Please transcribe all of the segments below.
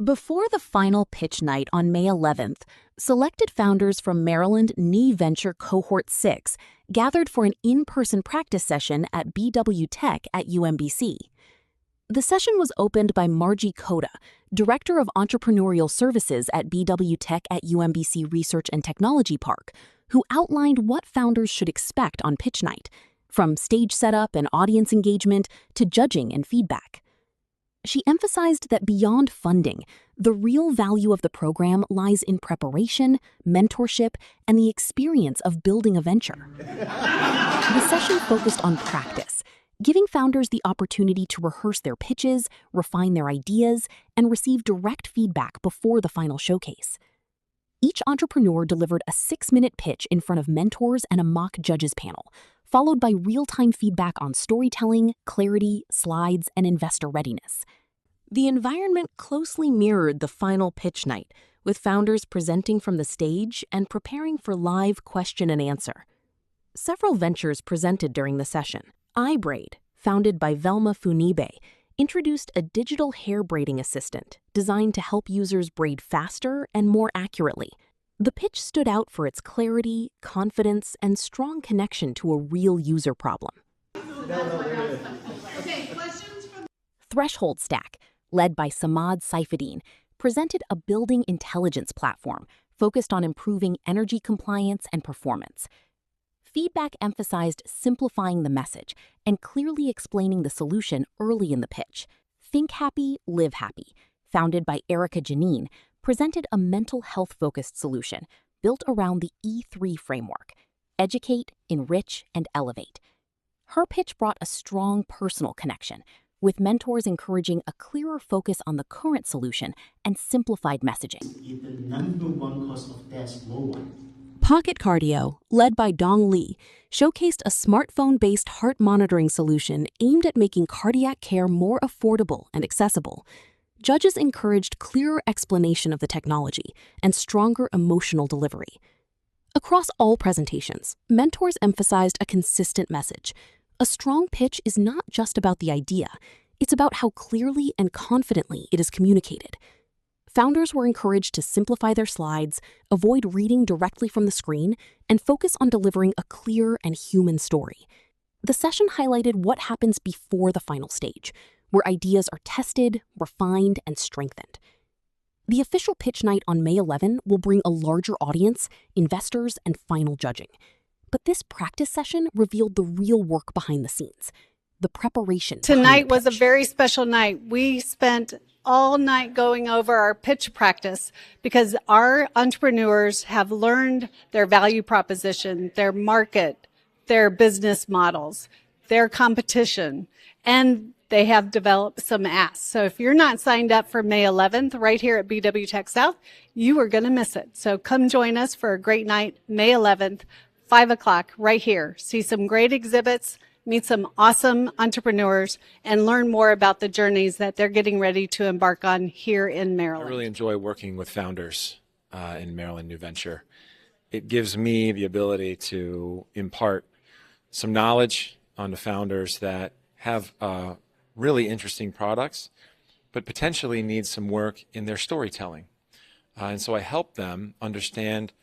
Before the final pitch night on May 11th, selected founders from Maryland VENTURE Cohort 6 gathered for an in-person practice session at bwtech at UMBC. The session was opened by Marjie Cota, Director of Entrepreneurial Services at bwtech at UMBC Research and Technology Park, who outlined what founders should expect on pitch night, from stage setup and audience engagement to judging and feedback. She emphasized that beyond funding, the real value of the program lies in preparation, mentorship, and the experience of building a venture. The session focused on practice, giving founders the opportunity to rehearse their pitches, refine their ideas, and receive direct feedback before the final showcase. Each entrepreneur delivered a 6-minute pitch in front of mentors and a mock judges panel, followed by real-time feedback on storytelling, clarity, slides, and investor readiness. The environment closely mirrored the final pitch night, with founders presenting from the stage and preparing for live question and answer. Several ventures presented during the session. iBraid, founded by Velma Funibe, introduced a digital hair braiding assistant designed to help users braid faster and more accurately. The pitch stood out for its clarity, confidence, and strong connection to a real user problem. Threshold Stack, led by Samad Saifuddin, presented a building intelligence platform focused on improving energy compliance and performance. Feedback emphasized simplifying the message and clearly explaining the solution early in the pitch. Think Happy, Live Happy, founded by Erica Janine, presented a mental health-focused solution built around the E3 framework: educate, enrich, and elevate. Her pitch brought a strong personal connection, with mentors encouraging a clearer focus on the current solution and simplified messaging. The number one cause of death is low one. Pocket Cardio, led by Dong Lee, showcased a smartphone-based heart monitoring solution aimed at making cardiac care more affordable and accessible. Judges encouraged clearer explanation of the technology and stronger emotional delivery. Across all presentations, mentors emphasized a consistent message. A strong pitch is not just about the idea, it's about how clearly and confidently it is communicated. Founders were encouraged to simplify their slides, avoid reading directly from the screen, and focus on delivering a clear and human story. The session highlighted what happens before the final stage, where ideas are tested, refined, and strengthened. The official pitch night on May 11 will bring a larger audience, investors, and final judging. But this practice session revealed the real work behind the scenes, the preparation. Tonight was a very special night. We spent all night going over our pitch practice because our entrepreneurs have learned their value proposition, their market, their business models, their competition, and they have developed some asks. So if you're not signed up for May 11th right here at bwtech South, you are going to miss it. So come join us for a great night, May 11th, 5 o'clock right here. See some great exhibits, meet some awesome entrepreneurs, and learn more about the journeys that they're getting ready to embark on here in Maryland. I really enjoy working with founders in Maryland VENTURE. It gives me the ability to impart some knowledge on the founders that have really interesting products, but potentially need some work in their storytelling. And so I help them understand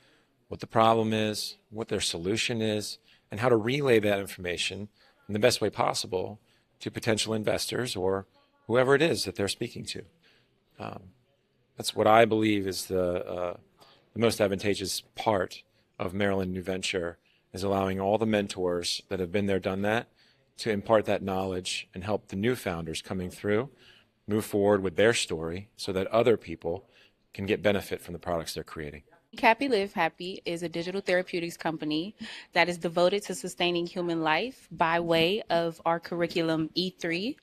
what the problem is, what their solution is, and how to relay that information in the best way possible to potential investors or whoever it is that they're speaking to. That's what I believe is the most advantageous part of Maryland VENTURE, is allowing all the mentors that have been there, done that, to impart that knowledge and help the new founders coming through move forward with their story so that other people can get benefit from the products they're creating. Think Happy, Live Happy is a digital therapeutics company that is devoted to sustaining human life by way of our curriculum E3,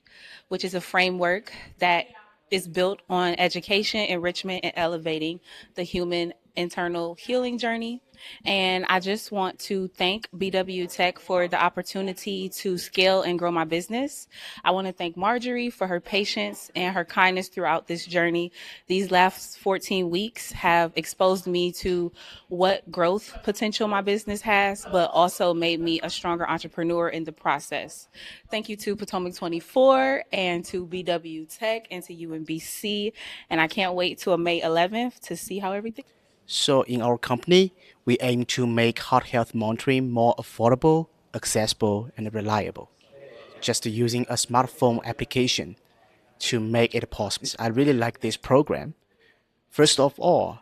which is a framework that is built on education, enrichment, and elevating the human internal healing journey. And I just want to thank bwtech for the opportunity to scale and grow my business. I want to thank Marjorie for her patience and her kindness throughout this journey. These last 14 weeks have exposed me to what growth potential my business has, but also made me a stronger entrepreneur in the process. Thank you to Potomac 24 and to bwtech and to UMBC. And I can't wait till May 11th to see how everything. So in our company, we aim to make heart health monitoring more affordable, accessible, and reliable. Just using a smartphone application to make it possible. I really like this program. First of all,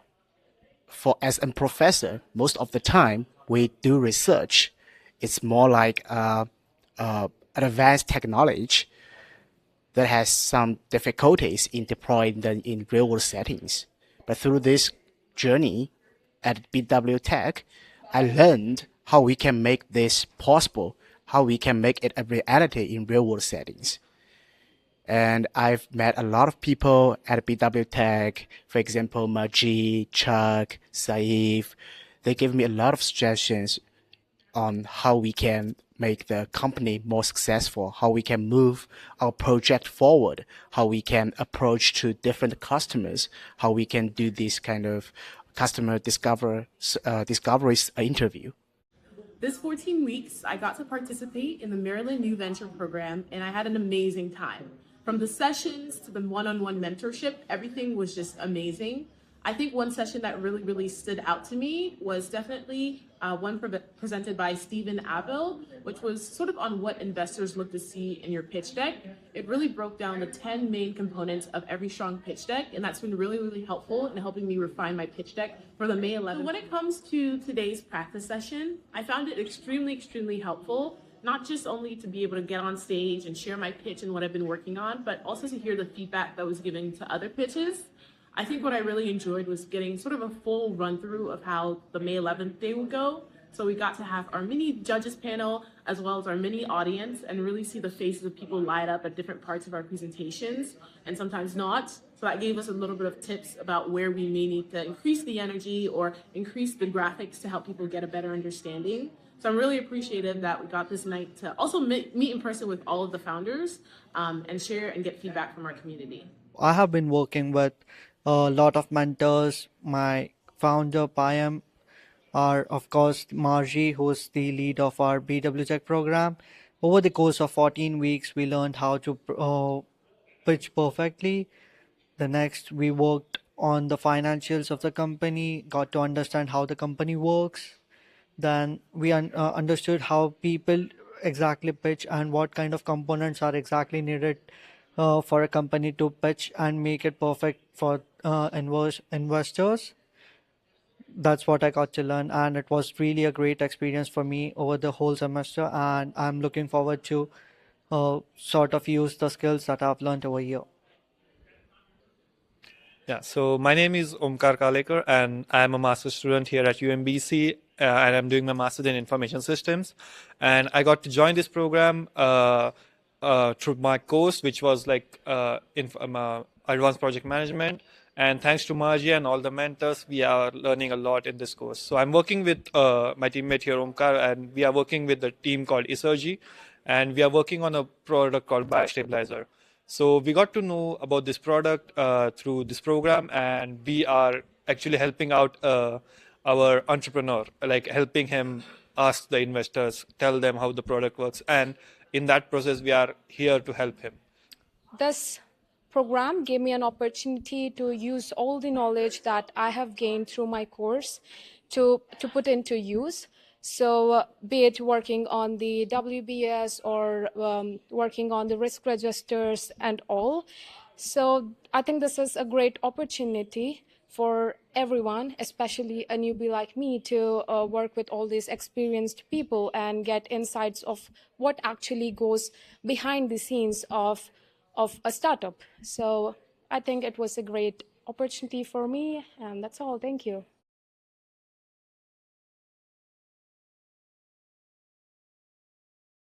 as a professor, most of the time we do research. It's more like an advanced technology that has some difficulties in deploying them in real world settings. But through this journey at bwtech, I learned how we can make this possible, how we can make it a reality in real world settings. And I've met a lot of people at bwtech, for example, Marjie, Chuck, Saif. They give me a lot of suggestions on how we can make the company more successful, how we can move our project forward, how we can approach to different customers, how we can do this kind of customer discoveries interview. This 14 weeks, I got to participate in the Maryland New Venture program, and I had an amazing time. From the sessions to the one-on-one mentorship, everything was just amazing. I think one session that really stood out to me was definitely one presented by Stephen Abel, which was sort of on what investors look to see in your pitch deck. It really broke down the 10 main components of every strong pitch deck, and that's been really helpful in helping me refine my pitch deck for the May 11th. So when it comes to today's practice session, I found it extremely helpful, not just only to be able to get on stage and share my pitch and what I've been working on, but also to hear the feedback that was given to other pitches. I think what I really enjoyed was getting sort of a full run through of how the May 11th day would go. So we got to have our mini judges panel as well as our mini audience and really see the faces of people light up at different parts of our presentations and sometimes not. So that gave us a little bit of tips about where we may need to increase the energy or increase the graphics to help people get a better understanding. So I'm really appreciative that we got this night to also meet in person with all of the founders and share and get feedback from our community. I have been working with a lot of mentors. My founder, Payam, are of course Marjie, who is the lead of our bwtech program. Over the course of 14 weeks, we learned how to pitch perfectly. The next, we worked on the financials of the company, got to understand how the company works. Then we understood how people exactly pitch and what kind of components are exactly needed for a company to pitch and make it perfect for investors. That's what I got to learn, and it was really a great experience for me over the whole semester, and I'm looking forward to sort of use the skills that I've learned over here. Yeah, so my name is Omkar Kalekar, and I'm a master's student here at UMBC, and I'm doing my master's in information systems. And I got to join this program through my course, which was like advanced project management. And thanks to Marjie and all the mentors, we are learning a lot in this course. So I'm working with my teammate here, Omkar, and we are working with the team called Isergy, and we are working on a product called Biostabilizer. So we got to know about this product through this program, and we are actually helping out our entrepreneur, like helping him ask the investors, tell them how the product works. And in that process, we are here to help him. This program gave me an opportunity to use all the knowledge that I have gained through my course to put into use. So be it working on the WBS or working on the risk registers and all. So I think this is a great opportunity for everyone, especially a newbie like me, to work with all these experienced people and get insights of what actually goes behind the scenes of a startup. So I think it was a great opportunity for me, and that's all. Thank you.